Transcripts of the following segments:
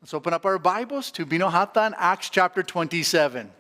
Let's open up our Bibles to Binohata in Acts chapter 27.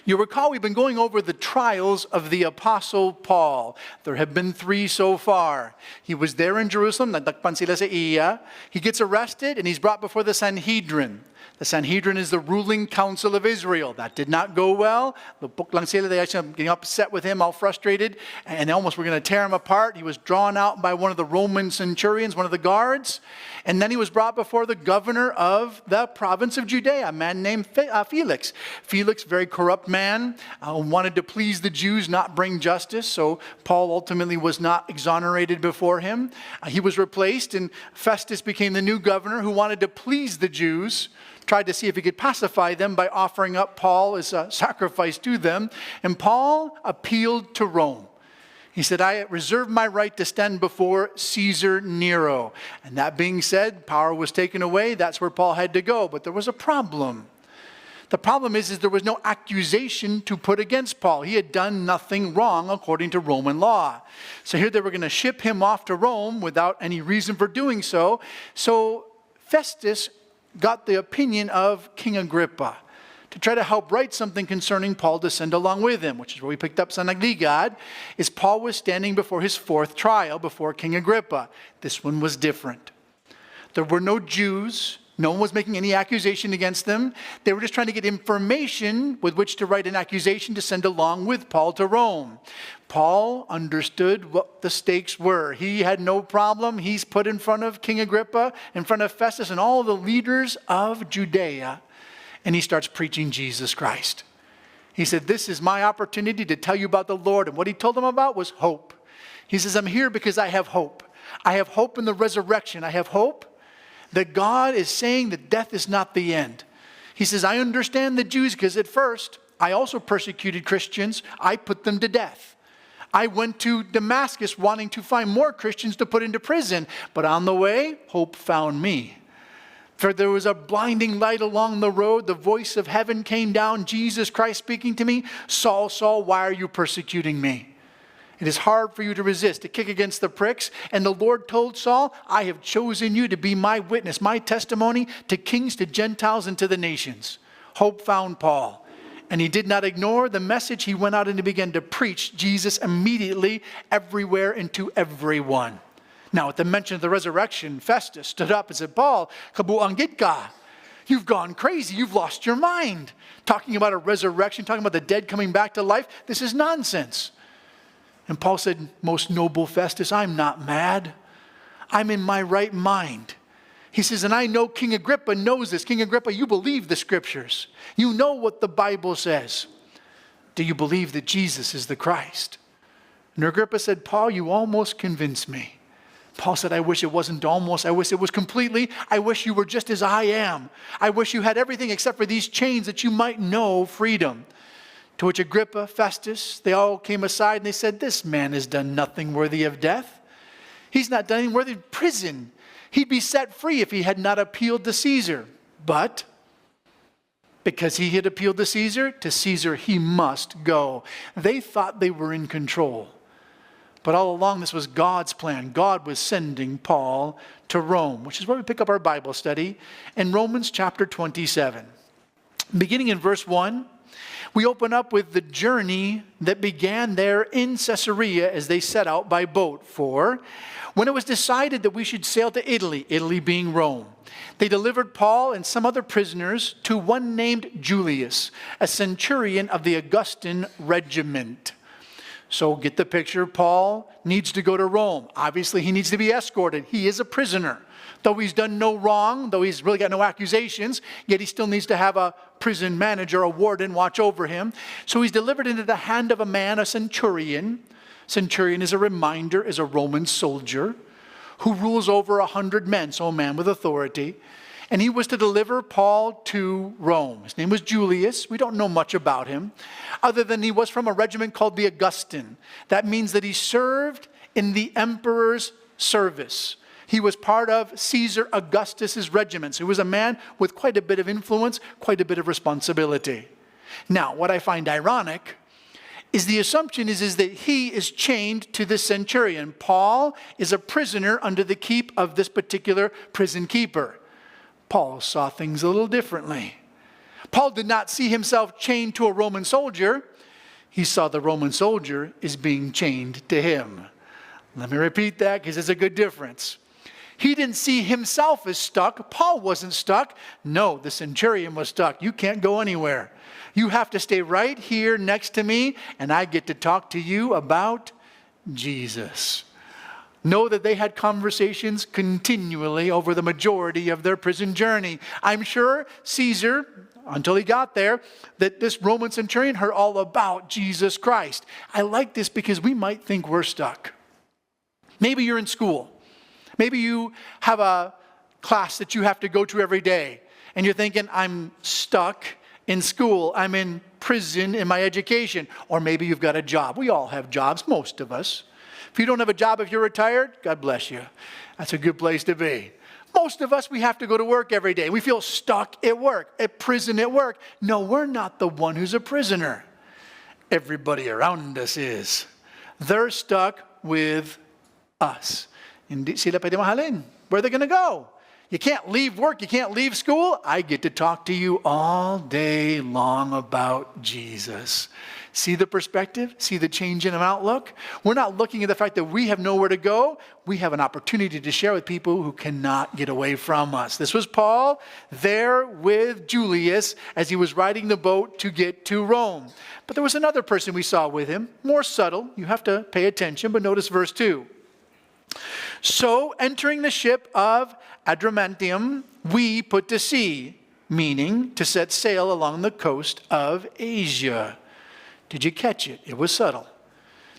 You recall we've been going over the trials of the Apostle Paul. There have been 3 so far. He was there in Jerusalem, nadakpan sila sa iya. He gets arrested and he's brought before the Sanhedrin. The Sanhedrin is the ruling council of Israel. That did not go well. Lupok lang sila, they actually getting upset with him, all frustrated, and they almost were going to tear him apart. He was drawn out by one of the Roman centurions, one of the guards, and then he was brought before the governor of the province of Judea, a man named Felix. Felix, very corrupt man, wanted to please the Jews, not bring justice, so Paul ultimately was not exonerated before him. He was replaced, and Festus became the new governor who wanted to please the Jews, tried to see if he could pacify them by offering up Paul as a sacrifice to them. And Paul appealed to Rome. He said, I reserve my right to stand before Caesar Nero. And that being said, power was taken away. That's where Paul had to go. But there was a problem. The problem is there was no accusation to put against Paul. He had done nothing wrong according to Roman law. So here they were going to ship him off to Rome without any reason for doing so. So Festus got the opinion of King Agrippa to try to help write something concerning Paul to send along with him, which is where we picked up sa Nagligad, is Paul was standing before his 4th trial before King Agrippa. This one was different. There were no Jews. No one was making any accusation against them. They were just trying to get information with which to write an accusation to send along with Paul to Rome. Paul understood what the stakes were. He had no problem. He's put in front of King Agrippa, in front of Festus and all the leaders of Judea. And he starts preaching Jesus Christ. He said, this is my opportunity to tell you about the Lord. And what he told them about was hope. He says, I'm here because I have hope. I have hope in the resurrection. I have hope that God is saying that death is not the end. He says, I understand the Jews because at first, I also persecuted Christians. I put them to death. I went to Damascus wanting to find more Christians to put into prison. But on the way, hope found me. For there was a blinding light along the road. The voice of heaven came down. Jesus Christ speaking to me. Saul, Saul, why are you persecuting me? It is hard for you to resist, to kick against the pricks. And the Lord told Saul, I have chosen you to be my witness, my testimony to kings, to Gentiles, and to the nations. Hope found Paul. And he did not ignore the message. He went out and he began to preach Jesus immediately, everywhere, and to everyone. Now, at the mention of the resurrection, Festus stood up and said, Paul, kabuanggit ka. You've gone crazy. You've lost your mind. Talking about a resurrection, talking about the dead coming back to life. This is nonsense. And Paul said, most noble Festus, I'm not mad. I'm in my right mind. He says, and I know King Agrippa knows this. King Agrippa, you believe the scriptures. You know what the Bible says. Do you believe that Jesus is the Christ? And Agrippa said, Paul, you almost convinced me. Paul said, I wish it wasn't almost. I wish it was completely. I wish you were just as I am. I wish you had everything except for these chains that you might know freedom. To which Agrippa, Festus, they all came aside and they said, this man has done nothing worthy of death. He's not done anything worthy of prison. He'd be set free if he had not appealed to Caesar. But because he had appealed to Caesar he must go. They thought they were in control. But all along this was God's plan. God was sending Paul to Rome, which is where we pick up our Bible study in Romans chapter 27. Beginning in verse 1, we open up with the journey that began there in Caesarea as they set out by boat. For when it was decided that we should sail to Italy, Italy being Rome, they delivered Paul and some other prisoners to one named Julius, a centurion of the Augustan regiment. So get the picture. Paul needs to go to Rome. Obviously, he needs to be escorted. He is a prisoner. Though he's done no wrong, though he's really got no accusations, yet he still needs to have a prison manager, a warden, watch over him. So he's delivered into the hand of a man, a centurion. Centurion is a reminder, is a Roman soldier who rules over 100 men, so a man with authority. And he was to deliver Paul to Rome. His name was Julius. We don't know much about him, other than he was from a regiment called the Augustan. That means that he served in the emperor's service. He was part of Caesar Augustus's regiment. So he was a man with quite a bit of influence, quite a bit of responsibility. Now, what I find ironic is the assumption is that he is chained to this centurion. Paul is a prisoner under the keep of this particular prison keeper. Paul saw things a little differently. Paul did not see himself chained to a Roman soldier. He saw the Roman soldier as being chained to him. Let me repeat that because it's a good difference. He didn't see himself as stuck. Paul wasn't stuck. No, the centurion was stuck. You can't go anywhere. You have to stay right here next to me, and I get to talk to you about Jesus. Know that they had conversations continually over the majority of their prison journey. I'm sure Caesar, until he got there, that this Roman centurion heard all about Jesus Christ. I like this because we might think we're stuck. Maybe you're in school. Maybe you have a class that you have to go to every day, and you're thinking, I'm stuck in school. I'm in prison in my education. Or maybe you've got a job. We all have jobs, most of us. If you don't have a job, if you're retired, God bless you. That's a good place to be. Most of us, we have to go to work every day. We feel stuck at work, at prison at work. No, we're not the one who's a prisoner. Everybody around us is. They're stuck with us. Hindi sila pwede mahalin. Where are they going to go? You can't leave work. You can't leave school. I get to talk to you all day long about Jesus. See the perspective? See the change in outlook? We're not looking at the fact that we have nowhere to go. We have an opportunity to share with people who cannot get away from us. This was Paul there with Julius as he was riding the boat to get to Rome. But there was another person we saw with him, more subtle. You have to pay attention, but notice verse 2. So, entering the ship of Adramyttium, we put to sea, meaning to set sail along the coast of Asia. Did you catch it? It was subtle.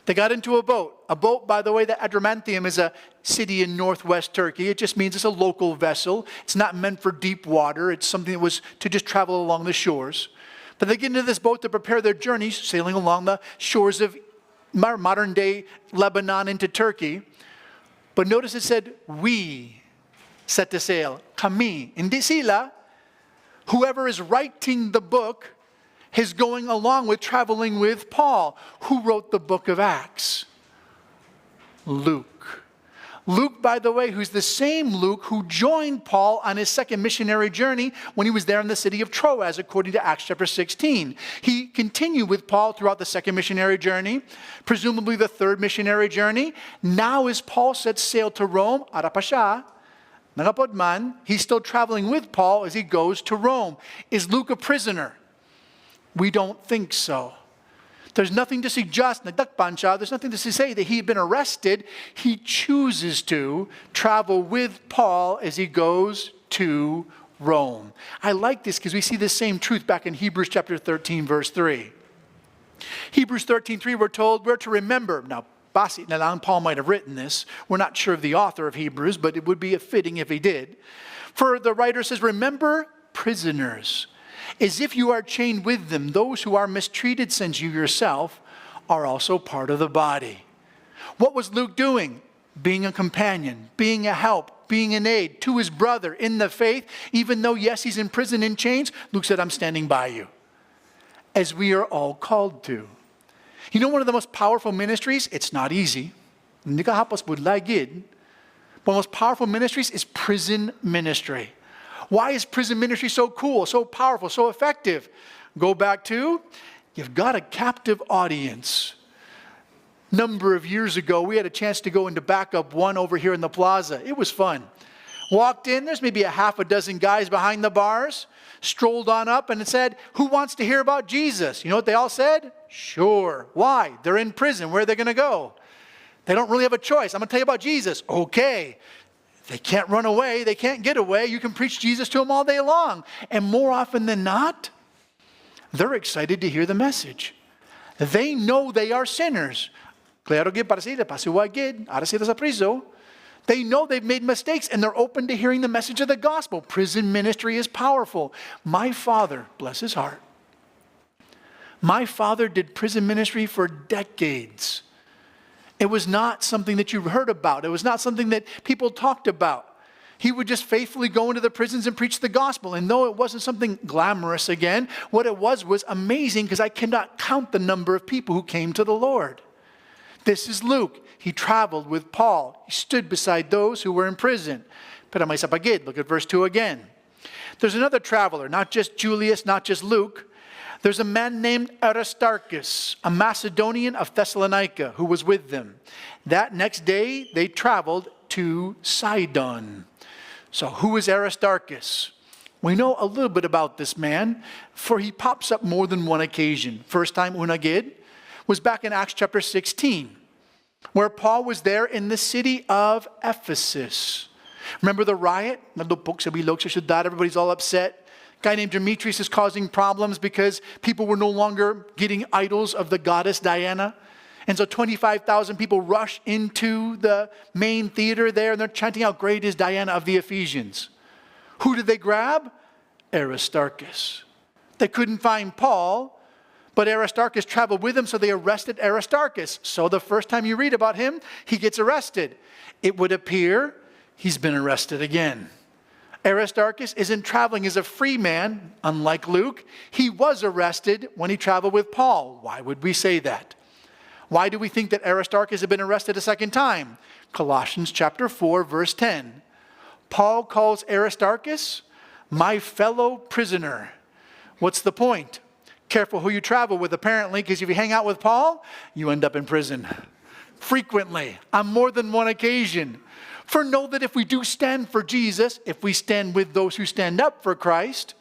They got into a boat. A boat, by the way, that Adramyttium is a city in northwest Turkey. It just means it's a local vessel. It's not meant for deep water. It's something that was to just travel along the shores. But they get into this boat to prepare their journeys, sailing along the shores of modern-day Lebanon into Turkey. But notice it said, we set to sail. Kami. Hindi sila. Whoever is writing the book is going along with traveling with Paul. Who wrote the book of Acts? Luke. Luke, by the way, who's the same Luke who joined Paul on his second missionary journey when he was there in the city of Troas, according to Acts chapter 16. He continued with Paul throughout the second missionary journey, presumably the third missionary journey. Now as Paul sets sail to Rome, Arapasha, Nangapodman, he's still traveling with Paul as he goes to Rome. Is Luke a prisoner? We don't think so. There's nothing to suggest, there's nothing to say that he had been arrested. He chooses to travel with Paul as he goes to Rome. I like this because we see the same truth back in Hebrews chapter 13, verse 3. Hebrews 13:3, we're told we're to remember. Now, basi na lang, Paul might have written this. We're not sure of the author of Hebrews, but it would be fitting if he did. For the writer says, remember prisoners, as if you are chained with them, those who are mistreated since you yourself are also part of the body. What was Luke doing? Being a companion, being a help, being an aid to his brother in the faith. Even though, yes, he's in prison in chains, Luke said, I'm standing by you. As we are all called to. You know one of the most powerful ministries? It's not easy. Hindi ka hapos budlagid. One of the most powerful ministries is prison ministry. Why is prison ministry so cool, so powerful, so effective? Go back to, you've got a captive audience. Number of years ago, we had a chance to go into backup one over here in the plaza. It was fun. Walked in, there's maybe a half a dozen guys behind the bars, strolled on up and it said, who wants to hear about Jesus? You know what they all said? Sure. Why? They're in prison. Where are they going to go? They don't really have a choice. I'm going to tell you about Jesus. Okay. They can't run away. They can't get away. You can preach Jesus to them all day long. And more often than not, they're excited to hear the message. They know they are sinners. They know they've made mistakes and they're open to hearing the message of the gospel. Prison ministry is powerful. My father, bless his heart, my father did prison ministry for decades. It was not something that you heard about. It was not something that people talked about. He would just faithfully go into the prisons and preach the gospel. And though it wasn't something glamorous again, what it was amazing because I cannot count the number of people who came to the Lord. This is Luke. He traveled with Paul. He stood beside those who were in prison. Pero may sapagid, look at verse 2 again. There's another traveler, not just Julius, not just Luke. There's a man named Aristarchus, a Macedonian of Thessalonica, who was with them. That next day, they traveled to Sidon. So who is Aristarchus? We know a little bit about this man, for he pops up more than one occasion. First time unagid was back in Acts chapter 16, where Paul was there in the city of Ephesus. Remember the riot? Everybody's all upset. A guy named Demetrius is causing problems because people were no longer getting idols of the goddess Diana. And so 25,000 people rush into the main theater there, and they're chanting out, "Great is Diana of the Ephesians." Who did they grab? Aristarchus. They couldn't find Paul, but Aristarchus traveled with them, so they arrested Aristarchus. So the first time you read about him, he gets arrested. It would appear he's been arrested again. Aristarchus isn't traveling as a free man, unlike Luke. He was arrested when he traveled with Paul. Why would we say that? Why do we think that Aristarchus had been arrested a second time? Colossians chapter 4, verse 10. Paul calls Aristarchus my fellow prisoner. What's the point? Careful who you travel with, apparently, because if you hang out with Paul, you end up in prison. Frequently, on more than one occasion. For know that if we do stand for Jesus, if we stand with those who stand up for Christ,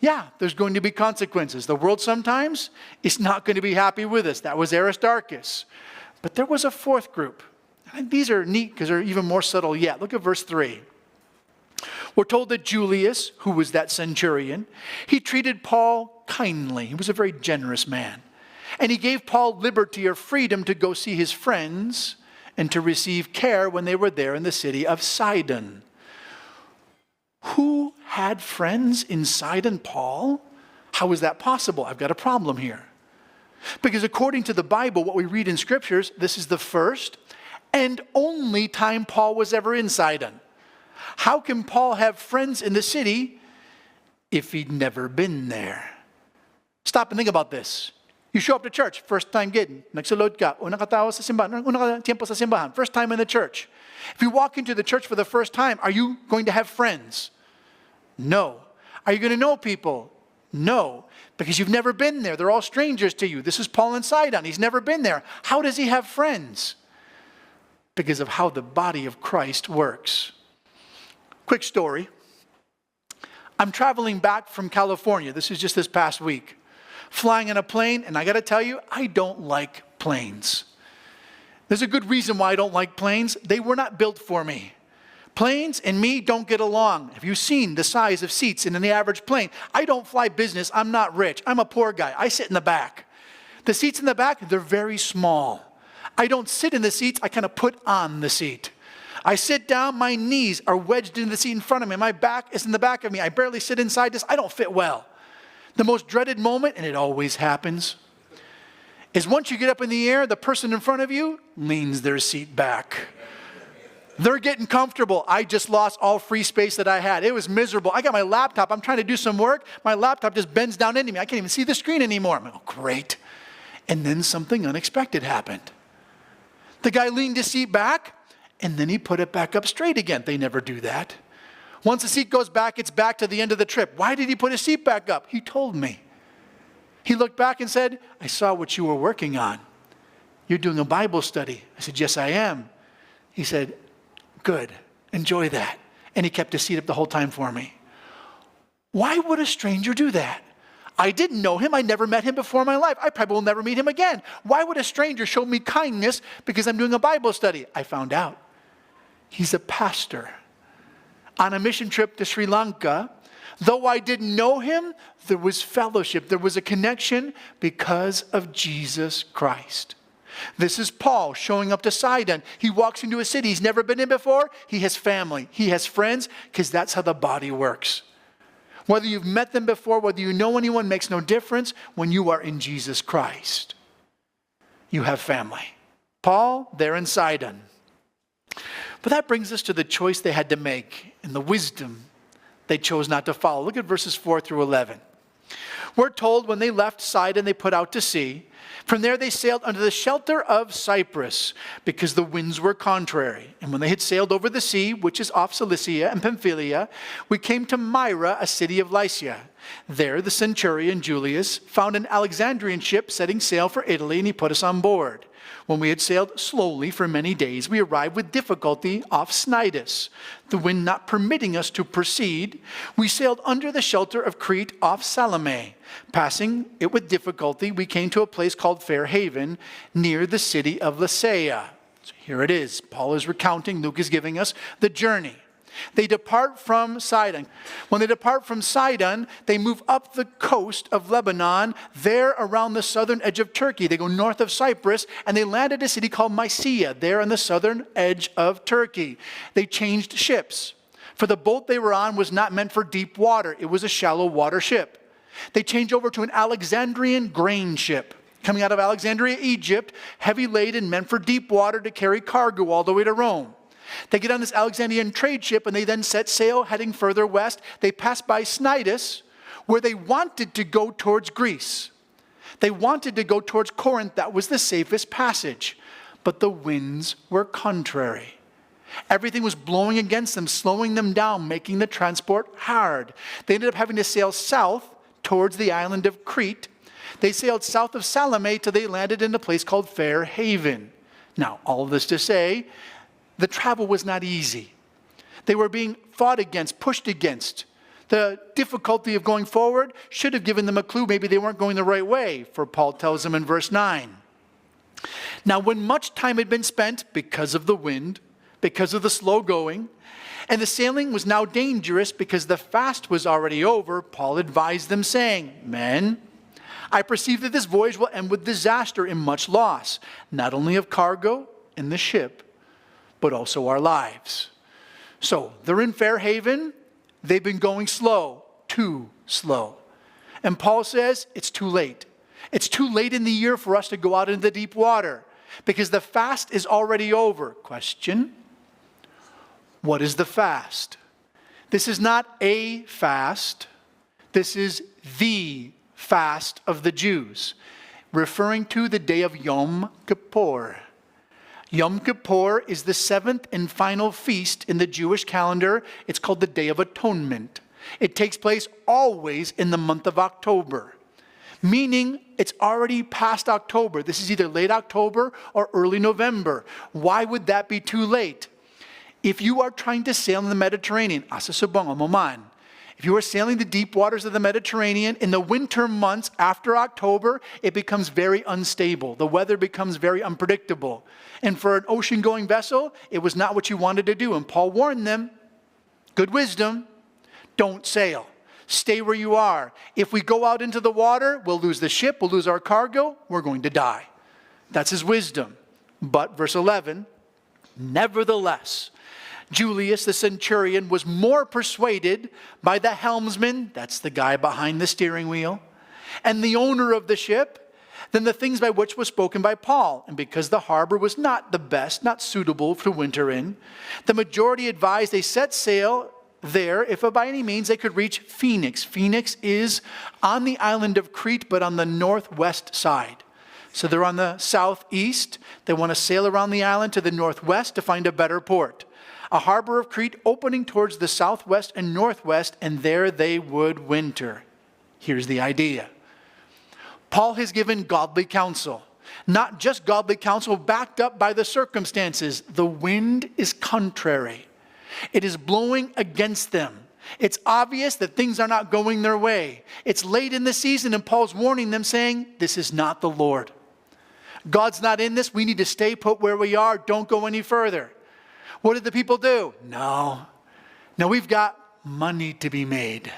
there's going to be consequences. The world sometimes is not going to be happy with us. That was Aristarchus. But there was a fourth group. And these are neat because they're even more subtle yet. Look at verse 3. We're told that Julius, who was that centurion, he treated Paul kindly. He was a very generous man. And he gave Paul liberty or freedom to go see his friends and to receive care when they were there in the city of Sidon. Who had friends in Sidon? Paul? How is that possible? I've got a problem here. Because according to the Bible, what we read in scriptures, this is the first and only time Paul was ever in Sidon. How can Paul have friends in the city if he'd never been there? Stop and think about this. You show up to church, first time gid, nagsulod ka, unang katao sa simbahan, unang tiempo sa simbahan, first time in the church. If you walk into the church for the first time, are you going to have friends? No. Are you going to know people? No. Because you've never been there. They're all strangers to you. This is Paul in Sidon. He's never been there. How does he have friends? Because of how the body of Christ works. Quick story. I'm traveling back from California. This is just this past week. Flying in a plane, and I got to tell you, I don't like planes. There's a good reason why I don't like planes. They were not built for me. Planes and me don't get along. Have you seen the size of seats in the average plane? I don't fly business. I'm not rich. I'm a poor guy. I sit in the back. The seats in the back, they're very small. I don't sit in the seats. I kind of put on the seat. I sit down. My knees are wedged into the seat in front of me. My back is in the back of me. I barely sit inside this. I don't fit well. The most dreaded moment, and it always happens, is once you get up in the air, the person in front of you leans their seat back. They're getting comfortable. I just lost all free space that I had. It was miserable. I got my laptop. I'm trying to do some work. My laptop just bends down into me. I can't even see the screen anymore. I'm like, oh, great. And then something unexpected happened. The guy leaned his seat back, and then he put it back up straight again. They never do that. Once the seat goes back, it's back to the end of the trip. Why did he put his seat back up? He told me. He looked back and said, I saw what you were working on. You're doing a Bible study. I said, yes, I am. He said, good. Enjoy that. And he kept his seat up the whole time for me. Why would a stranger do that? I didn't know him. I never met him before in my life. I probably will never meet him again. Why would a stranger show me kindness because I'm doing a Bible study? I found out. He's a pastor. On a mission trip to Sri Lanka, though I didn't know him, there was fellowship. There was a connection because of Jesus Christ. This is Paul showing up to Sidon. He walks into a city he's never been in before. He has family. He has friends because that's how the body works. Whether you've met them before, whether you know anyone, makes no difference when you are in Jesus Christ. You have family. Paul, they're in Sidon. But that brings us to the choice they had to make and the wisdom they chose not to follow. Look at verses 4 through 11. We're told when they left Sidon, they put out to sea. From there they sailed under the shelter of Cyprus, because the winds were contrary. And when they had sailed over the sea, which is off Cilicia and Pamphylia, we came to Myra, a city of Lycia. There the centurion Julius found an Alexandrian ship setting sail for Italy, and he put us on board. When we had sailed slowly for many days, we arrived with difficulty off Cnidus. The wind not permitting us to proceed, we sailed under the shelter of Crete off Salome. Passing it with difficulty, we came to a place called Fair Haven, near the city of Lasea. So here it is. Paul is recounting, Luke is giving us the journey. They depart from Sidon. When they depart from Sidon, they move up the coast of Lebanon, there around the southern edge of Turkey. They go north of Cyprus, and they land at a city called Mysia, there on the southern edge of Turkey. They changed ships. For the boat they were on was not meant for deep water. It was a shallow water ship. They changed over to an Alexandrian grain ship, coming out of Alexandria, Egypt, heavy laden, meant for deep water to carry cargo all the way to Rome. They get on this Alexandrian trade ship, and they then set sail heading further west. They pass by Cnidus, where they wanted to go towards Greece. They wanted to go towards Corinth. That was the safest passage. But the winds were contrary. Everything was blowing against them, slowing them down, making the transport hard. They ended up having to sail south towards the island of Crete. They sailed south of Salome till they landed in a place called Fair Haven. Now, all of this to say, the travel was not easy. They were being fought against, pushed against. The difficulty of going forward should have given them a clue. Maybe they weren't going the right way, for Paul tells them in verse 9. Now, when much time had been spent because of the wind, because of the slow going, and the sailing was now dangerous because the fast was already over, Paul advised them, saying, "Men, I perceive that this voyage will end with disaster and much loss, not only of cargo and the ship, but also our lives." So they're in Fair Haven. They've been going slow, too slow. And Paul says it's too late. It's too late in the year for us to go out into the deep water because the fast is already over. Question: what is the fast? This is not a fast. This is the fast of the Jews, referring to the day of Yom Kippur. Yom Kippur is the seventh and final feast in the Jewish calendar. It's called the Day of Atonement. It takes place always in the month of October, meaning it's already past October. This is either late October or early November. Why would that be too late? If you are trying to sail in the Mediterranean, if you are sailing the deep waters of the Mediterranean in the winter months after October, it becomes very unstable. The weather becomes very unpredictable. And for an ocean-going vessel, it was not what you wanted to do. And Paul warned them, good wisdom, don't sail. Stay where you are. If we go out into the water, we'll lose the ship, we'll lose our cargo, we're going to die. That's his wisdom. But, verse 11, nevertheless, Julius, the centurion, was more persuaded by the helmsman, that's the guy behind the steering wheel, and the owner of the ship, than the things by which was spoken by Paul. And because the harbor was not the best, not suitable to winter in, the majority advised they set sail there, if by any means they could reach Phoenix. Phoenix is on the island of Crete, but on the northwest side. So they're on the southeast. They want to sail around the island to the northwest to find a better port. A harbor of Crete opening towards the southwest and northwest, and there they would winter. Here's the idea. Paul has given godly counsel. Not just godly counsel backed up by the circumstances. The wind is contrary. It is blowing against them. It's obvious that things are not going their way. It's late in the season, and Paul's warning them, saying, this is not the Lord. God's not in this. We need to stay put where we are. Don't go any further. What did the people do? No, we've got money to be made.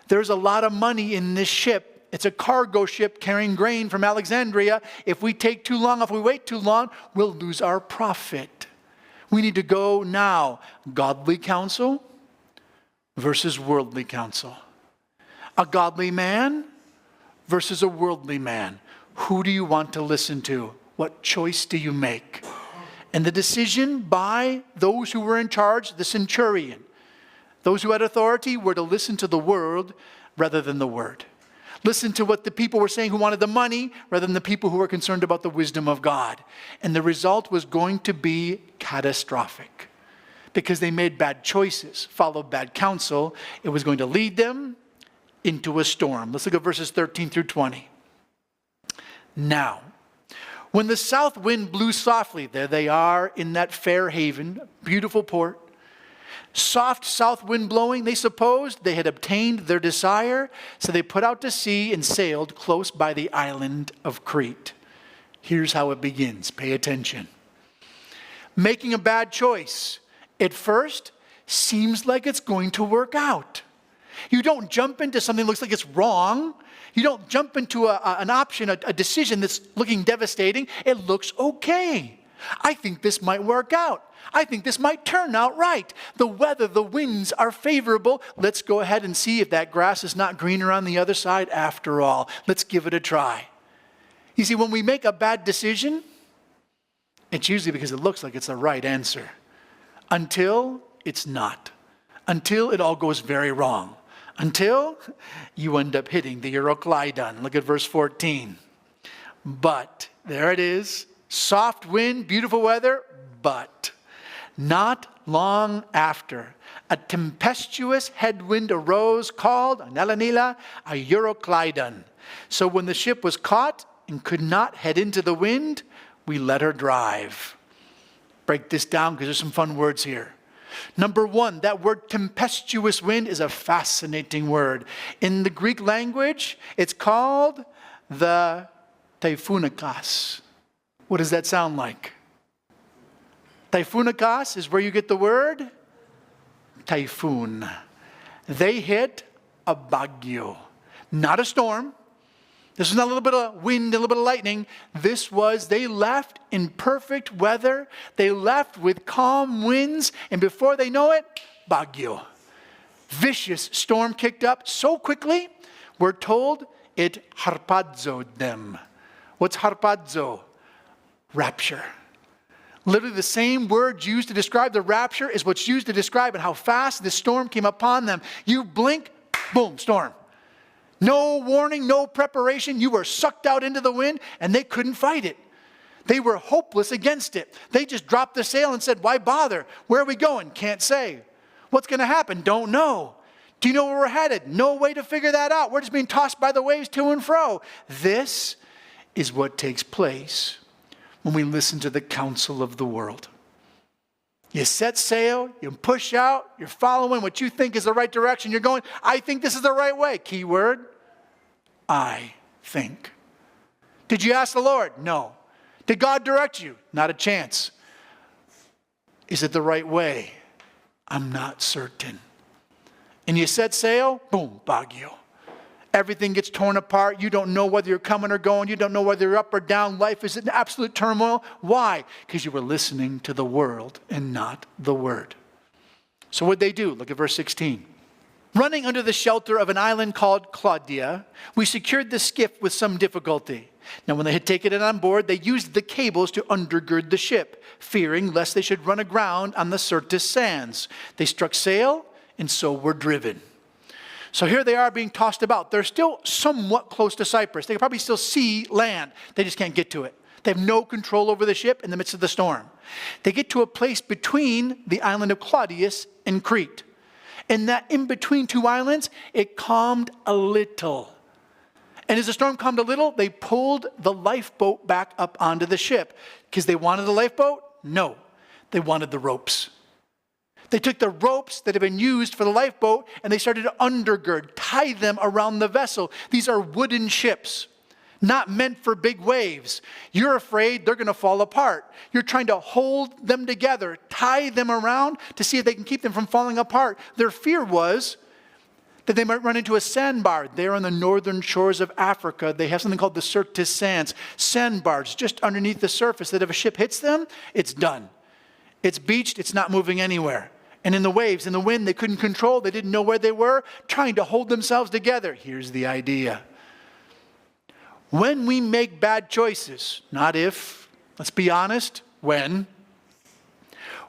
There's a lot of money in this ship. It's a cargo ship carrying grain from Alexandria. If we take too long, if we wait too long, we'll lose our profit. We need to go now. Godly counsel versus worldly counsel. A godly man versus a worldly man. Who do you want to listen to? What choice do you make? And the decision by those who were in charge, the centurion, those who had authority, were to listen to the world rather than the word. Listen to what the people were saying who wanted the money rather than the people who were concerned about the wisdom of God. And the result was going to be catastrophic because they made bad choices, followed bad counsel. It was going to lead them into a storm. Let's look at verses 13 through 20. Now, when the south wind blew softly, there they are in that fair haven, beautiful port. Soft south wind blowing, they supposed they had obtained their desire, so they put out to sea and sailed close by the island of Crete. Here's how it begins. Pay attention. Making a bad choice. At first, seems like it's going to work out. You don't jump into something that looks like it's wrong. You don't jump into an option, a decision that's looking devastating. It looks okay. I think this might work out. I think this might turn out right. The weather, the winds are favorable. Let's go ahead and see if that grass is not greener on the other side after all. Let's give it a try. You see, when we make a bad decision, it's usually because it looks like it's the right answer. Until it's not. Until it all goes very wrong. Until you end up hitting the Euroclydon. Look at verse 14. But, there it is. Soft wind, beautiful weather, but not long after, a tempestuous headwind arose called, Nelanila, a Euroclydon. So when the ship was caught and could not head into the wind, we let her drive. Break this down because there's some fun words here. Number one, that word tempestuous wind is a fascinating word. In the Greek language, it's called the typhoonikas. What does that sound like? Typhoonikas is where you get the word typhoon. They hit a bagyo, not a storm. This was not a little bit of wind, a little bit of lightning. This was, they left in perfect weather. They left with calm winds. And before they know it, bagyo. Vicious storm kicked up so quickly, we're told it harpazoed them. What's harpazo? Rapture. Literally the same word used to describe the rapture is what's used to describe how fast the storm came upon them. You blink, boom, storm. No warning, no preparation. You were sucked out into the wind and they couldn't fight it. They were hopeless against it. They just dropped the sail and said, why bother? Where are we going? Can't say. What's going to happen? Don't know. Do you know where we're headed? No way to figure that out. We're just being tossed by the waves to and fro. This is what takes place when we listen to the counsel of the world. You set sail, you push out, you're following what you think is the right direction. You're going, I think this is the right way. Key word, I think. Did you ask the Lord? No. Did God direct you? Not a chance. Is it the right way? I'm not certain. And you set sail, boom, bagyo. Everything gets torn apart. You don't know whether you're coming or going. You don't know whether you're up or down. Life is in absolute turmoil. Why? Because you were listening to the world and not the word. So what'd they do? Look at verse 16. Running under the shelter of an island called Claudia, we secured the skiff with some difficulty. Now when they had taken it on board, they used the cables to undergird the ship, fearing lest they should run aground on the Syrtis sands. They struck sail and so were driven. So here they are being tossed about. They're still somewhat close to Cyprus. They can probably still see land. They just can't get to it. They have no control over the ship in the midst of the storm. They get to a place between the island of Claudius and Crete. And that in between two islands, it calmed a little. And as the storm calmed a little, they pulled the lifeboat back up onto the ship. Because they wanted the lifeboat? No. They wanted the ropes. They took the ropes that had been used for the lifeboat and they started to undergird, tie them around the vessel. These are wooden ships, not meant for big waves. You're afraid they're going to fall apart. You're trying to hold them together, tie them around to see if they can keep them from falling apart. Their fear was that they might run into a sandbar. There on the northern shores of Africa, they have something called the Syrtis sands. Sandbars just underneath the surface that if a ship hits them, it's done. It's beached, it's not moving anywhere. And in the waves, in the wind, they couldn't control. They didn't know where they were, trying to hold themselves together. Here's the idea. When we make bad choices, not if, let's be honest, when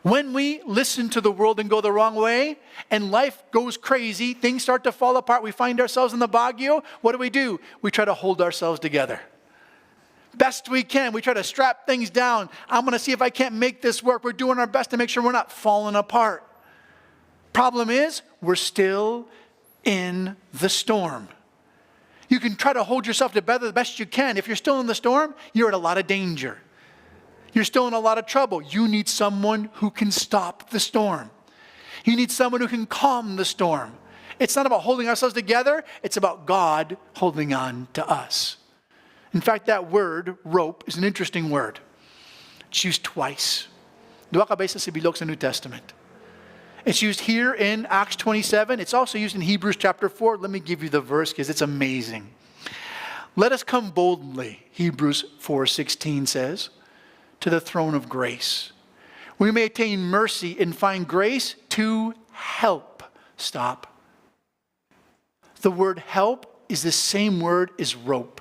When we listen to the world and go the wrong way, and life goes crazy, things start to fall apart, we find ourselves in the Baguio, what do? We try to hold ourselves together. Best we can, we try to strap things down. I'm going to see if I can't make this work. We're doing our best to make sure we're not falling apart. Problem is, we're still in the storm. You can try to hold yourself together the best you can. If you're still in the storm, you're in a lot of danger. You're still in a lot of trouble. You need someone who can stop the storm. You need someone who can calm the storm. It's not about holding ourselves together. It's about God holding on to us. In fact, that word, rope, is an interesting word. It's used twice. Dua ka beses sa bilog sa New Testament. It's used here in Acts 27. It's also used in Hebrews chapter 4. Let me give you the verse because it's amazing. Let us come boldly, Hebrews 4:16 says, to the throne of grace. We may attain mercy and find grace to help. Stop. The word help is the same word as rope.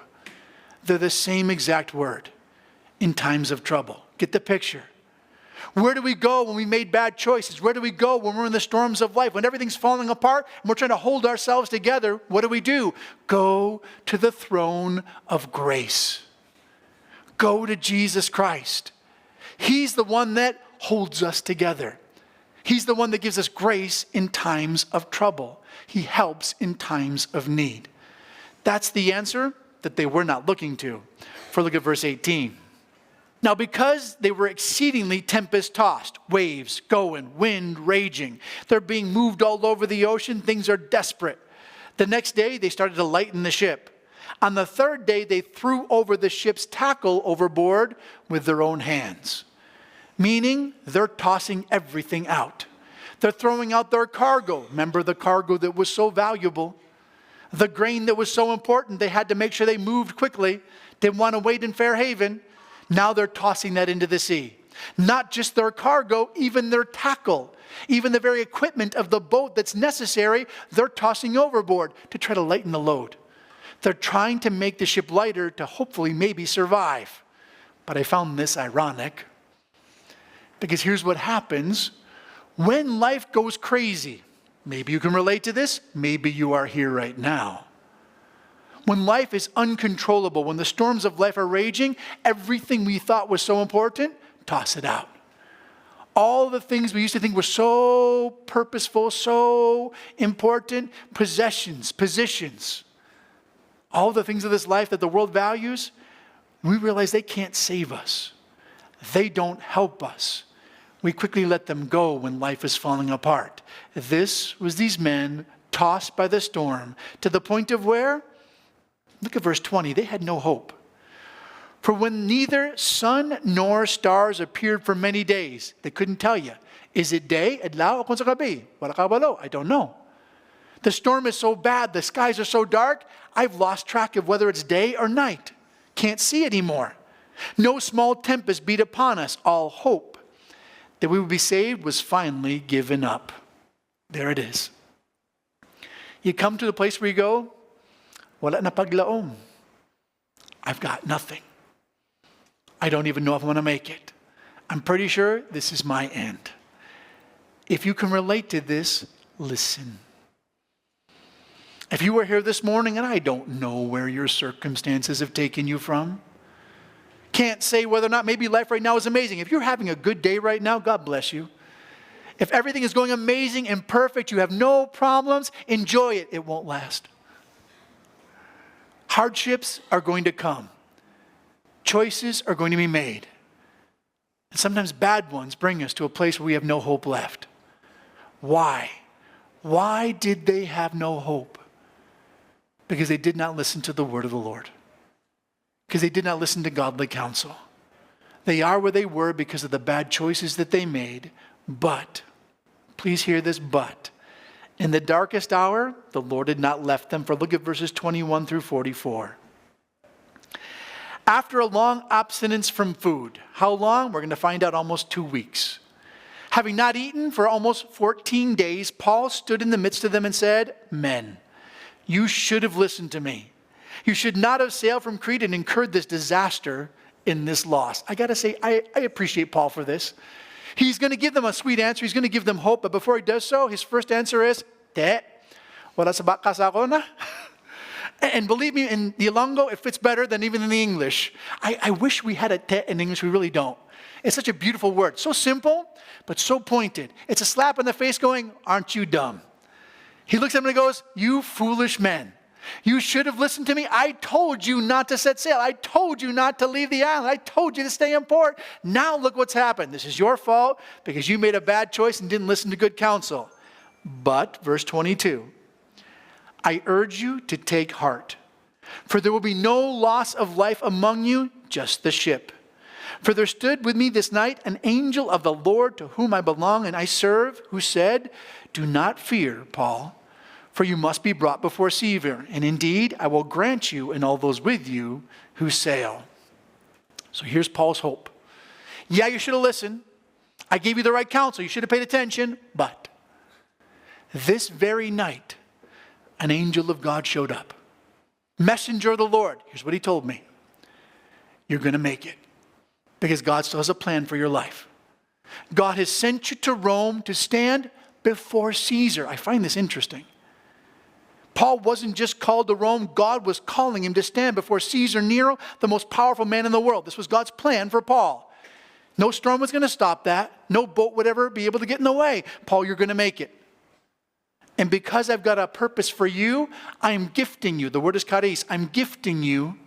They're the same exact word in times of trouble. Get the picture. Where do we go when we made bad choices? Where do we go when we're in the storms of life? When everything's falling apart and we're trying to hold ourselves together, what do? Go to the throne of grace. Go to Jesus Christ. He's the one that holds us together. He's the one that gives us grace in times of trouble. He helps in times of need. That's the answer that they were not looking to. For look at verse 18. Now, because they were exceedingly tempest-tossed, waves going, wind raging, they're being moved all over the ocean, things are desperate. The next day, they started to lighten the ship. On the third day, they threw over the ship's tackle overboard with their own hands. Meaning, they're tossing everything out. They're throwing out their cargo. Remember the cargo that was so valuable? The grain that was so important, they had to make sure they moved quickly. Didn't want to wait in Fairhaven. Now they're tossing that into the sea. Not just their cargo, even their tackle. Even the very equipment of the boat that's necessary, they're tossing overboard to try to lighten the load. They're trying to make the ship lighter to hopefully maybe survive. But I found this ironic. Because here's what happens when life goes crazy. Maybe you can relate to this. Maybe you are here right now. When life is uncontrollable, when the storms of life are raging, everything we thought was so important, toss it out. All the things we used to think were so purposeful, so important, possessions, positions, all the things of this life that the world values, we realize they can't save us. They don't help us. We quickly let them go when life is falling apart. This was these men tossed by the storm to the point of where? Look at verse 20. They had no hope. For when neither sun nor stars appeared for many days, they couldn't tell you. Is it day? Adlaw o kung sa gabi? Wala kabalo. I don't know. The storm is so bad. The skies are so dark. I've lost track of whether it's day or night. Can't see anymore. No small tempest beat upon us. All hope that we would be saved was finally given up. There it is. You come to the place where you go, wala na paglaom. I've got nothing. I don't even know if I'm going to make it. I'm pretty sure this is my end. If you can relate to this, listen. If you were here this morning, and I don't know where your circumstances have taken you from, can't say whether or not maybe life right now is amazing. If you're having a good day right now, God bless you. If everything is going amazing and perfect, you have no problems, enjoy it. It won't last. Hardships are going to come. Choices are going to be made. And sometimes bad ones bring us to a place where we have no hope left. Why? Why did they have no hope? Because they did not listen to the word of the Lord. Because they did not listen to godly counsel. They are where they were because of the bad choices that they made. But, please hear this, but, in the darkest hour, the Lord had not left them. For look at verses 21 through 44. After a long abstinence from food, how long? We're going to find out almost 2 weeks. Having not eaten for almost 14 days, Paul stood in the midst of them and said, Men, you should have listened to me. You should not have sailed from Crete and incurred this disaster in this loss. I got to say, I appreciate Paul for this. He's going to give them a sweet answer. He's going to give them hope. But before he does so, his first answer is, Te, wala sa bakas ako na. And believe me, in the Ilonggo, it fits better than even in the English. I wish we had a te in English. We really don't. It's such a beautiful word. So simple, but so pointed. It's a slap in the face going, aren't you dumb? He looks at him and goes, you foolish men. You should have listened to me. I told you not to set sail. I told you not to leave the island. I told you to stay in port. Now look what's happened. This is your fault because you made a bad choice and didn't listen to good counsel. But, verse 22, I urge you to take heart, for there will be no loss of life among you, just the ship. For there stood with me this night an angel of the Lord to whom I belong and I serve, who said, do not fear, Paul, for you must be brought before Caesar. And indeed, I will grant you and all those with you who sail. So here's Paul's hope. Yeah, you should have listened. I gave you the right counsel. You should have paid attention. But this very night, an angel of God showed up. Messenger of the Lord. Here's what he told me. You're going to make it. Because God still has a plan for your life. God has sent you to Rome to stand before Caesar. I find this interesting. Paul wasn't just called to Rome. God was calling him to stand before Caesar Nero, the most powerful man in the world. This was God's plan for Paul. No storm was going to stop that. No boat would ever be able to get in the way. Paul, you're going to make it. And because I've got a purpose for you, I am gifting you. The word is charis. I'm gifting you,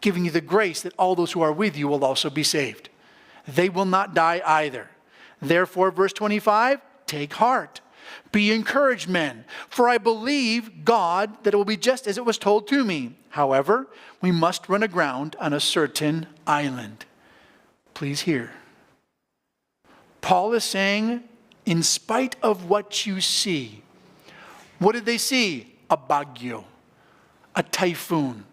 giving you the grace that all those who are with you will also be saved. They will not die either. Therefore, verse 25, take heart. Be encouraged, men, for I believe God that it will be just as it was told to me. However, we must run aground on a certain island. Please hear. Paul is saying, in spite of what you see, what did they see? A bagyo, a typhoon,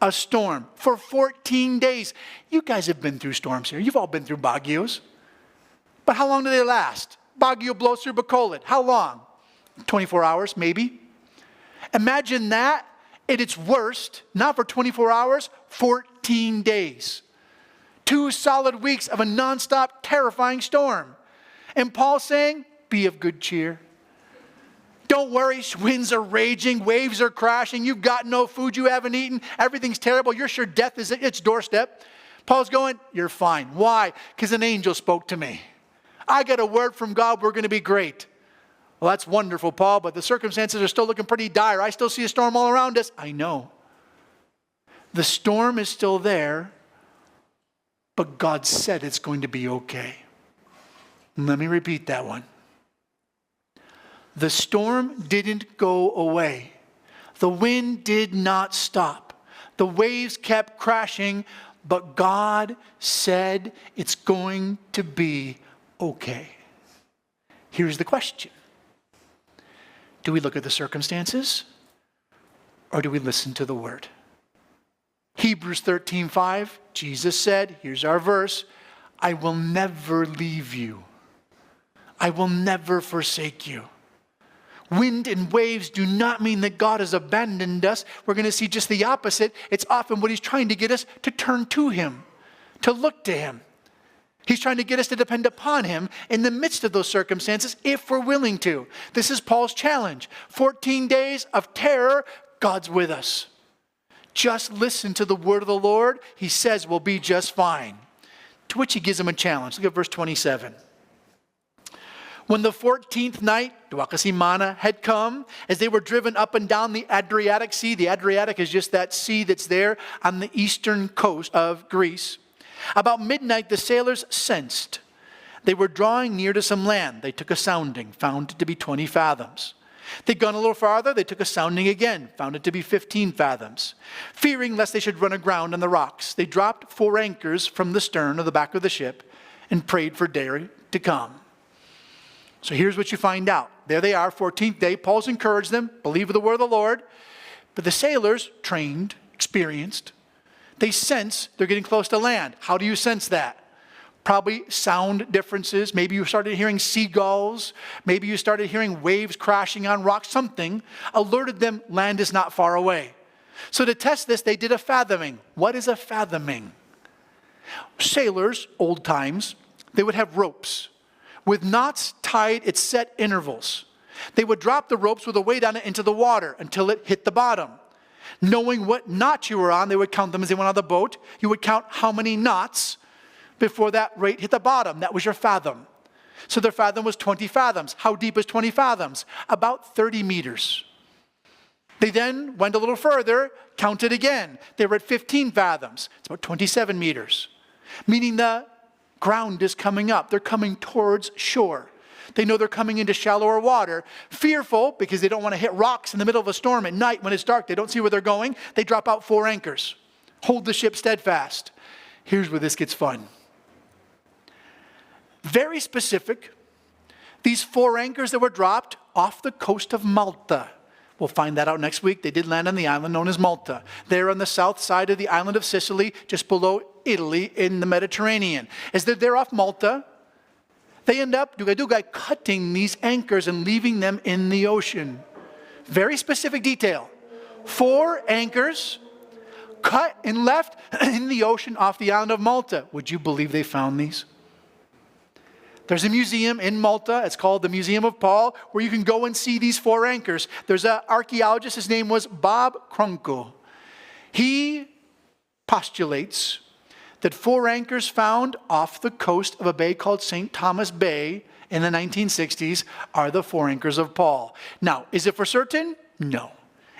a storm for 14 days. You guys have been through storms here. You've all been through bagyos. But how long do they last? Bagyo blows through Bacolod. How long? 24 hours, maybe. Imagine that at its worst, not for 24 hours, 14 days. 2 solid weeks of a nonstop, terrifying storm. And Paul's saying, be of good cheer. Don't worry, winds are raging, waves are crashing, you've got no food, you haven't eaten, everything's terrible, you're sure death is at its doorstep. Paul's going, you're fine. Why? Because an angel spoke to me. I got a word from God, we're going to be great. Well, that's wonderful, Paul, but the circumstances are still looking pretty dire. I still see a storm all around us. I know. The storm is still there, but God said it's going to be okay. Let me repeat that one. The storm didn't go away. The wind did not stop. The waves kept crashing, but God said it's going to be okay. Here's the question. Do we look at the circumstances or do we listen to the word? Hebrews 13:5, Jesus said, here's our verse, I will never leave you. I will never forsake you. Wind and waves do not mean that God has abandoned us. We're going to see just the opposite. It's often what he's trying to get us to turn to him, to look to him. He's trying to get us to depend upon him in the midst of those circumstances if we're willing to. This is Paul's challenge. 14 days of terror, God's with us. Just listen to the word of the Lord. He says we'll be just fine. To which he gives them a challenge. Look at verse 27. When the 14th night, dua kasimana, had come, as they were driven up and down the Adriatic Sea. The Adriatic is just that sea that's there on the eastern coast of Greece. About midnight, the sailors sensed they were drawing near to some land. They took a sounding, found it to be 20 fathoms. They'd gone a little farther, they took a sounding again, found it to be 15 fathoms. Fearing lest they should run aground on the rocks, they dropped 4 anchors from the stern of the back of the ship and prayed for day to come. So here's what you find out. There they are, 14th day. Paul's encouraged them, believe the word of the Lord. But the sailors, trained, experienced, they sense they're getting close to land. How do you sense that? Probably sound differences. Maybe you started hearing seagulls. Maybe you started hearing waves crashing on rocks. Something alerted them land is not far away. So to test this, they did a fathoming. What is a fathoming? Sailors, old times, they would have ropes. with knots tied at set intervals. They would drop the ropes with a weight on it into the water until it hit the bottom. Knowing what knot you were on, they would count them as they went on the boat. You would count how many knots before that rate hit the bottom. That was your fathom. So their fathom was 20 fathoms. How deep is 20 fathoms? About 30 meters. They then went a little further, counted again. They were at 15 fathoms. It's about 27 meters. Meaning the ground is coming up. They're coming towards shore. They know they're coming into shallower water. Fearful, because they don't want to hit rocks in the middle of a storm at night when it's dark. They don't see where they're going. They drop out 4 anchors. Hold the ship steadfast. Here's where this gets fun. Very specific. These 4 anchors that were dropped off the coast of Malta. We'll find that out next week. They did land on the island known as Malta. They're on the south side of the island of Sicily, just below Italy in the Mediterranean. As they're there off Malta, they end up cutting these anchors and leaving them in the ocean. Very specific detail. 4 anchors cut and left in the ocean off the island of Malta. Would you believe they found these? There's a museum in Malta. It's called the Museum of Paul, where you can go and see these 4 anchors. There's an archaeologist. His name was Bob Krunkel. He postulates that 4 anchors found off the coast of a bay called St. Thomas Bay in the 1960s are the 4 anchors of Paul. Now, is it for certain? No.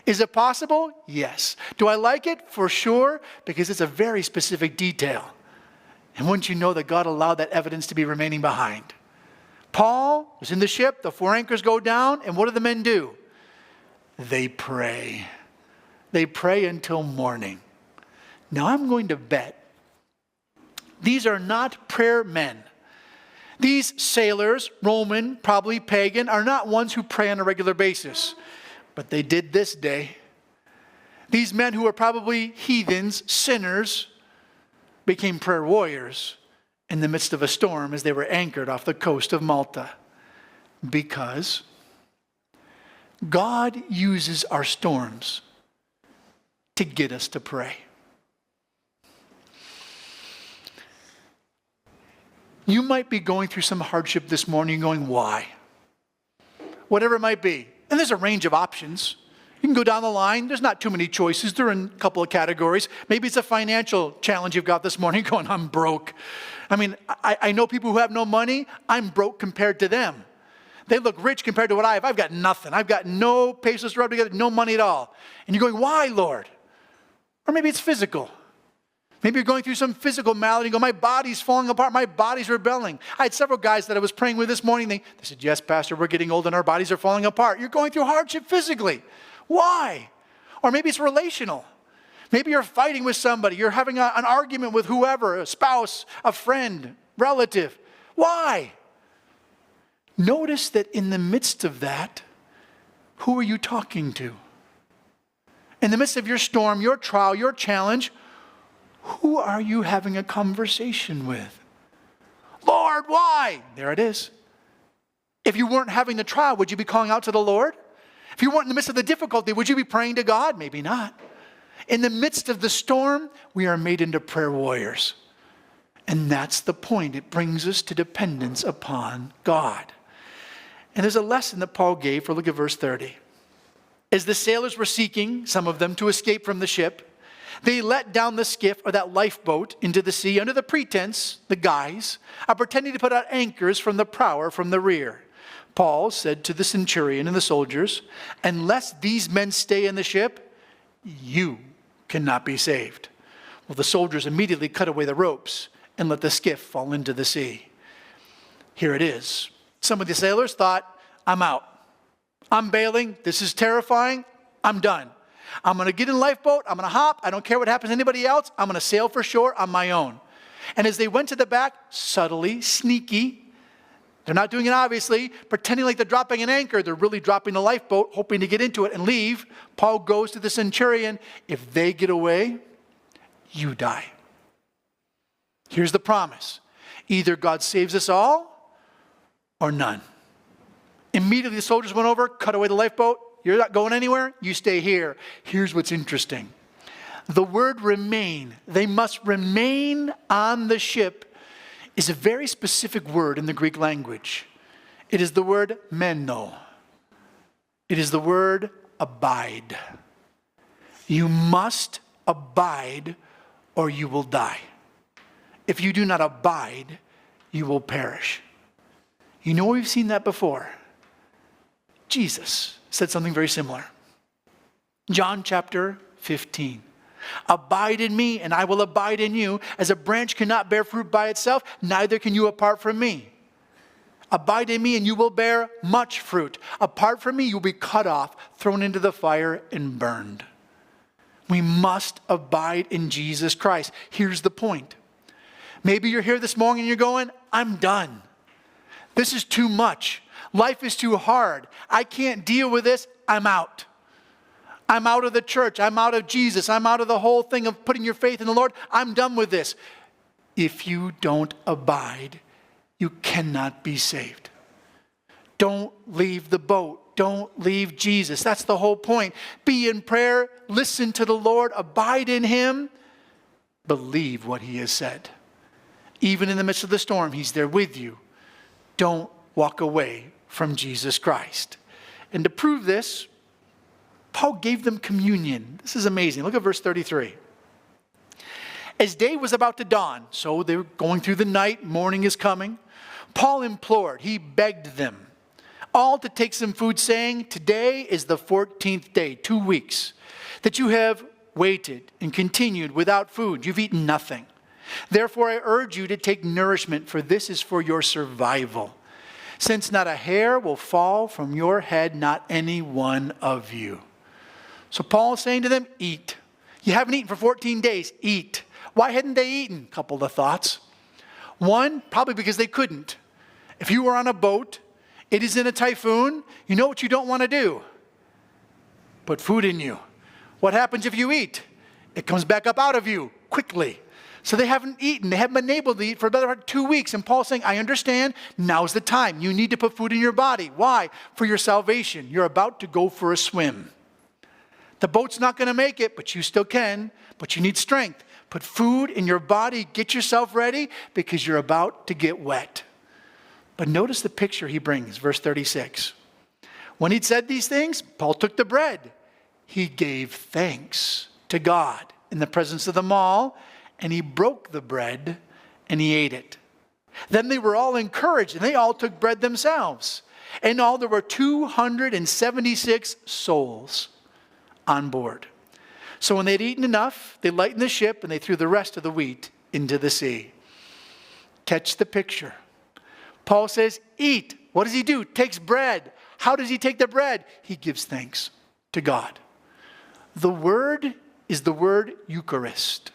Is it possible? Yes. Do I like it? For sure, because it's a very specific detail. And wouldn't you know that God allowed that evidence to be remaining behind? Paul was in the ship, the 4 anchors go down, and what do the men do? They pray. They pray until morning. Now I'm going to bet these are not prayer men. These sailors, Roman, probably pagan, are not ones who pray on a regular basis. But they did this day. These men who are probably heathens, sinners, became prayer warriors in the midst of a storm as they were anchored off the coast of Malta. Because God uses our storms to get us to pray. You might be going through some hardship this morning going, why? Whatever it might be. And there's a range of options. You can go down the line. There's not too many choices. They're in a couple of categories. Maybe it's a financial challenge you've got this morning going, I'm broke. I mean, I know people who have no money. I'm broke compared to them. They look rich compared to what I have. I've got nothing. I've got no pesos to rub together, no money at all. And you're going, why, Lord? Or maybe it's physical. Maybe you're going through some physical malady. You go, my body's falling apart. My body's rebelling. I had several guys that I was praying with this morning. They said, yes, Pastor, we're getting old and our bodies are falling apart. You're going through hardship physically. Why? Or maybe it's relational. Maybe you're fighting with somebody. You're having an argument with whoever, a spouse, a friend, relative. Why? Notice that in the midst of that, who are you talking to? In the midst of your storm, your trial, your challenge, who are you having a conversation with? Lord, why? There it is. If you weren't having the trial, would you be calling out to the Lord? If you weren't in the midst of the difficulty, would you be praying to God? Maybe not. In the midst of the storm, we are made into prayer warriors. And that's the point. It brings us to dependence upon God. And there's a lesson that Paul gave for, look at verse 30. As the sailors were seeking, some of them, to escape from the ship, they let down the skiff or that lifeboat into the sea under the pretense, the guise, of pretending to put out anchors from the prow or from the rear. Paul said to the centurion and the soldiers, unless these men stay in the ship, you cannot be saved. Well, the soldiers immediately cut away the ropes and let the skiff fall into the sea. Here it is. Some of the sailors thought, I'm out. I'm bailing. This is terrifying. I'm done. I'm going to get in a lifeboat. I'm going to hop. I don't care what happens to anybody else. I'm going to sail for shore on my own. And as they went to the back, subtly, sneaky, they're not doing it obviously, pretending like they're dropping an anchor. They're really dropping the lifeboat, hoping to get into it and leave. Paul goes to the centurion. If they get away, you die. Here's the promise. Either God saves us all or none. Immediately the soldiers went over, cut away the lifeboat. You're not going anywhere. You stay here. Here's what's interesting. The word remain, they must remain on the ship, is a very specific word in the Greek language. It is the word meno. It is the word abide. You must abide or you will die. If you do not abide, you will perish. You know we've seen that before. Jesus said something very similar. John chapter 15. Abide in me and I will abide in you. As a branch cannot bear fruit by itself, neither can you apart from me. Abide in me and you will bear much fruit. Apart from me, you'll be cut off, thrown into the fire and burned. We must abide in Jesus Christ. Here's the point. Maybe you're here this morning and you're going, I'm done. This is too much. Life is too hard. I can't deal with this. I'm out. I'm out of the church. I'm out of Jesus. I'm out of the whole thing of putting your faith in the Lord. I'm done with this. If you don't abide, you cannot be saved. Don't leave the boat. Don't leave Jesus. That's the whole point. Be in prayer. Listen to the Lord. Abide in Him. Believe what He has said. Even in the midst of the storm, He's there with you. Don't walk away from Jesus Christ. And to prove this, Paul gave them communion. This is amazing. Look at verse 33. As day was about to dawn, so they were going through the night, morning is coming, Paul implored, he begged them, all to take some food, saying, today is the 14th day, 2 weeks, that you have waited and continued without food. You've eaten nothing. Therefore I urge you to take nourishment, for this is for your survival. Since not a hair will fall from your head, not any one of you. So Paul is saying to them, eat. You haven't eaten for 14 days, eat. Why hadn't they eaten? A couple of thoughts. One, probably because they couldn't. If you were on a boat, it is in a typhoon, you know what you don't want to do? Put food in you. What happens if you eat? It comes back up out of you quickly. So they haven't eaten. They haven't been able to eat for about 2 weeks. And Paul's saying, I understand. Now's the time. You need to put food in your body. Why? For your salvation. You're about to go for a swim. The boat's not going to make it, but you still can. But you need strength. Put food in your body. Get yourself ready because you're about to get wet. But notice the picture he brings, verse 36. When he'd said these things, Paul took the bread. He gave thanks to God in the presence of them all, and he broke the bread and he ate it. Then they were all encouraged, and they all took bread themselves. In all, there were 276 souls on board. So when they'd eaten enough, they lightened the ship and they threw the rest of the wheat into the sea. Catch the picture. Paul says, eat. What does he do? Takes bread. How does he take the bread? He gives thanks to God. The word is the word Eucharist.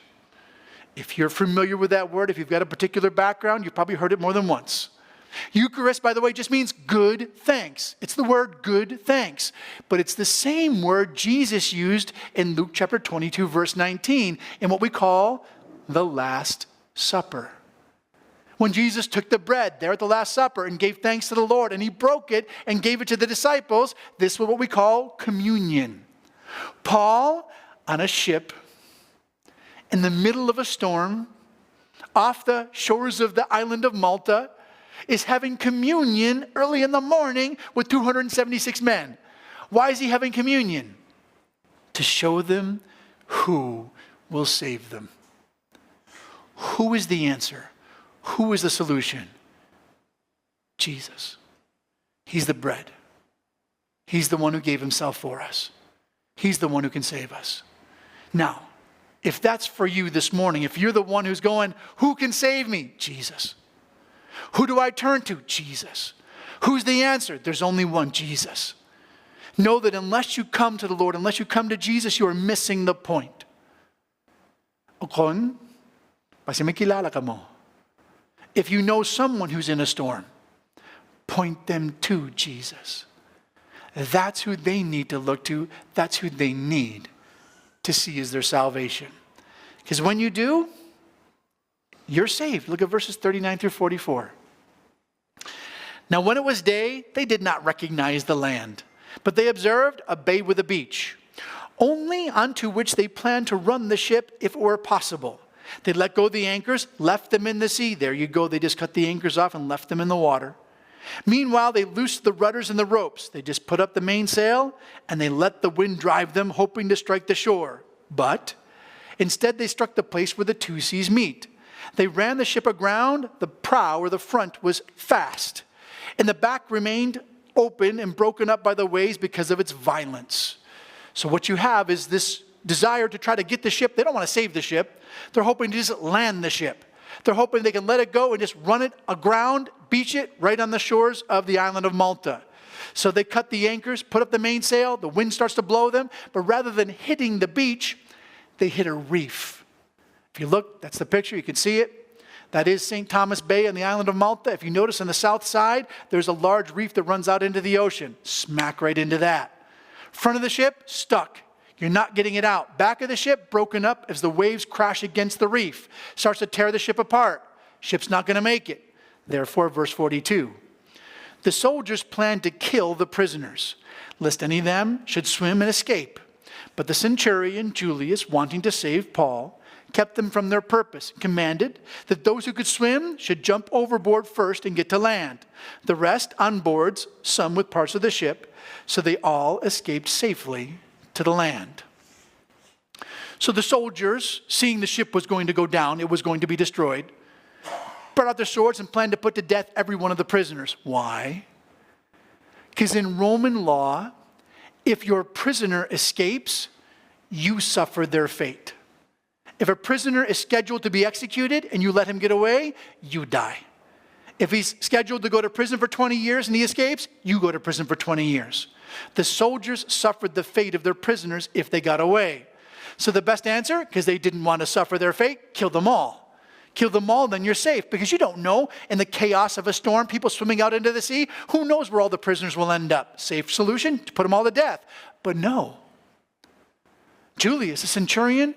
If you're familiar with that word, if you've got a particular background, you've probably heard it more than once. Eucharist, by the way, just means good thanks. It's the word good thanks. But it's the same word Jesus used in Luke chapter 22, verse 19, in what we call the Last Supper. When Jesus took the bread there at the Last Supper and gave thanks to the Lord, and he broke it and gave it to the disciples, this was what we call communion. Paul, on a ship, in the middle of a storm, off the shores of the island of Malta, is having communion early in the morning with 276 men. Why is he having communion? To show them who will save them. Who is the answer? Who is the solution? Jesus. He's the bread. He's the one who gave himself for us. He's the one who can save us. Now, if that's for you this morning, if you're the one who's going, who can save me? Jesus. Who do I turn to? Jesus. Who's the answer? There's only one, Jesus. Know that unless you come to the Lord, unless you come to Jesus, you are missing the point. Okon, kasi may kilala ka mo. If you know someone who's in a storm, point them to Jesus. That's who they need to look to. That's who they need to see as their salvation. Because when you do, you're saved. Look at verses 39 through 44. Now when it was day, they did not recognize the land, but they observed a bay with a beach, only onto which they planned to run the ship if it were possible. They let go of the anchors, left them in the sea. There you go. They just cut the anchors off and left them in the water. Meanwhile, they loosed the rudders and the ropes. They just put up the mainsail and they let the wind drive them, hoping to strike the shore. But instead, they struck the place where the two seas meet. They ran the ship aground. The prow, or the front, was fast, and the back remained open and broken up by the waves because of its violence. So what you have is this desire to try to get the ship. They don't want to save the ship. They're hoping to just land the ship. They're hoping they can let it go and just run it aground, beach it right on the shores of the island of Malta. So they cut the anchors, put up the mainsail, the wind starts to blow them, but rather than hitting the beach, they hit a reef. If you look, that's the picture, you can see it. That is St. Thomas Bay on the island of Malta. If you notice on the south side, there's a large reef that runs out into the ocean. Smack right into that. Front of the ship, stuck. You're not getting it out. Back of the ship, broken up as the waves crash against the reef. Starts to tear the ship apart. Ship's not going to make it. Therefore, verse 42. The soldiers planned to kill the prisoners, lest any of them should swim and escape. But the centurion, Julius, wanting to save Paul, kept them from their purpose, commanded that those who could swim should jump overboard first and get to land. The rest on boards, some with parts of the ship, so they all escaped safely to the land. So the soldiers, seeing the ship was going to go down, it was going to be destroyed, brought out their swords and planned to put to death every one of the prisoners. Why? Because in Roman law, if your prisoner escapes, you suffer their fate. If a prisoner is scheduled to be executed and you let him get away, you die. If he's scheduled to go to prison for 20 years and he escapes, you go to prison for 20 years. The soldiers suffered the fate of their prisoners if they got away. So the best answer, because they didn't want to suffer their fate, kill them all. Kill them all, then you're safe. Because you don't know, in the chaos of a storm, people swimming out into the sea, who knows where all the prisoners will end up? Safe solution, to put them all to death. But no. Julius, the centurion,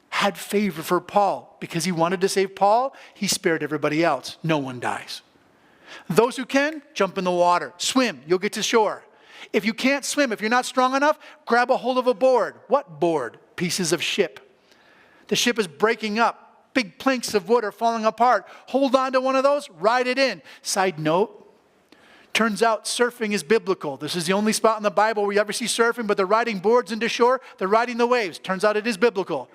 had favor for Paul. Because he wanted to save Paul, he spared everybody else. No one dies. Those who can, jump in the water. Swim, you'll get to shore. If you can't swim, if you're not strong enough, grab a hold of a board. What board? Pieces of ship. The ship is breaking up. Big planks of wood are falling apart. Hold on to one of those, ride it in. Side note, turns out surfing is biblical. This is the only spot in the Bible where you ever see surfing, but they're riding boards into shore, they're riding the waves. Turns out it is biblical.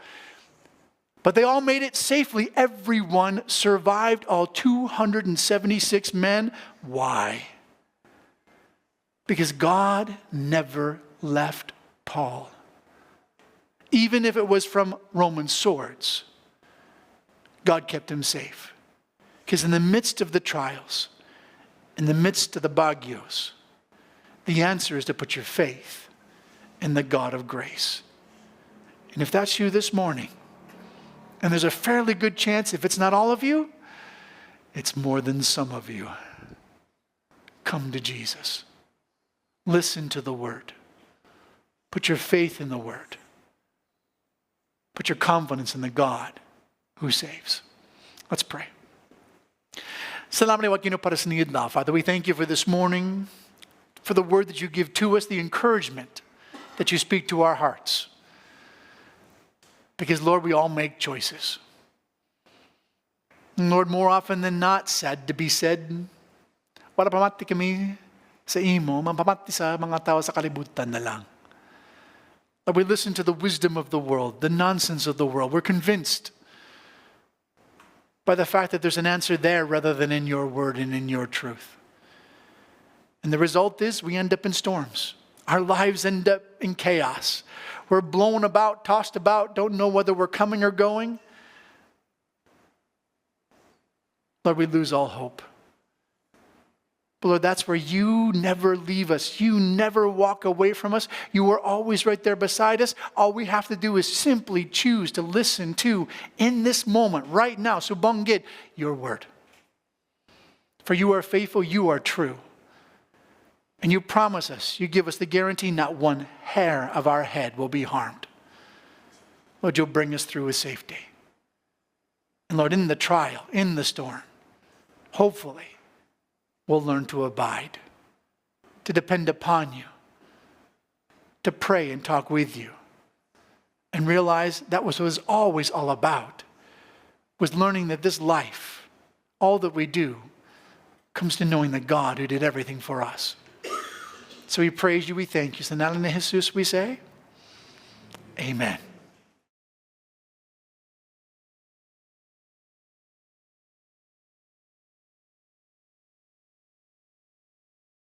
But they all made it safely. Everyone survived, all 276 men. Why? Because God never left Paul. Even if it was from Roman swords, God kept him safe. Because in the midst of the trials, in the midst of the bagyos, the answer is to put your faith in the God of grace. And if that's you this morning, and there's a fairly good chance, if it's not all of you, it's more than some of you, come to Jesus. Listen to the word. Put your faith in the word. Put your confidence in the God who saves. Let's pray. Salamat Panginoon para sa niyad na. Father, we thank you for this morning, for the word that you give to us, the encouragement that you speak to our hearts. Because, Lord, we all make choices. And Lord, more often than not, sad to be said, wala pamati kami sa imo, mapamati sa mga tao sa kalibutan na lang. Lord, we listen to the wisdom of the world, the nonsense of the world. We're convinced by the fact that there's an answer there rather than in your word and in your truth. And the result is we end up in storms. Our lives end up in chaos. We're blown about, tossed about, don't know whether we're coming or going. Lord, we lose all hope. But Lord, that's where you never leave us. You never walk away from us. You are always right there beside us. All we have to do is simply choose to listen to, in this moment, right now, subanggit, your word. For you are faithful, you are true. And you promise us, you give us the guarantee not one hair of our head will be harmed. Lord, you'll bring us through with safety. And Lord, in the trial, in the storm, hopefully, we'll learn to abide, to depend upon you, to pray and talk with you, and realize that was what it was always all about, was learning that this life, all that we do, comes to knowing the God who did everything for us. So we praise you, we thank you. So now in Jesus we say, amen.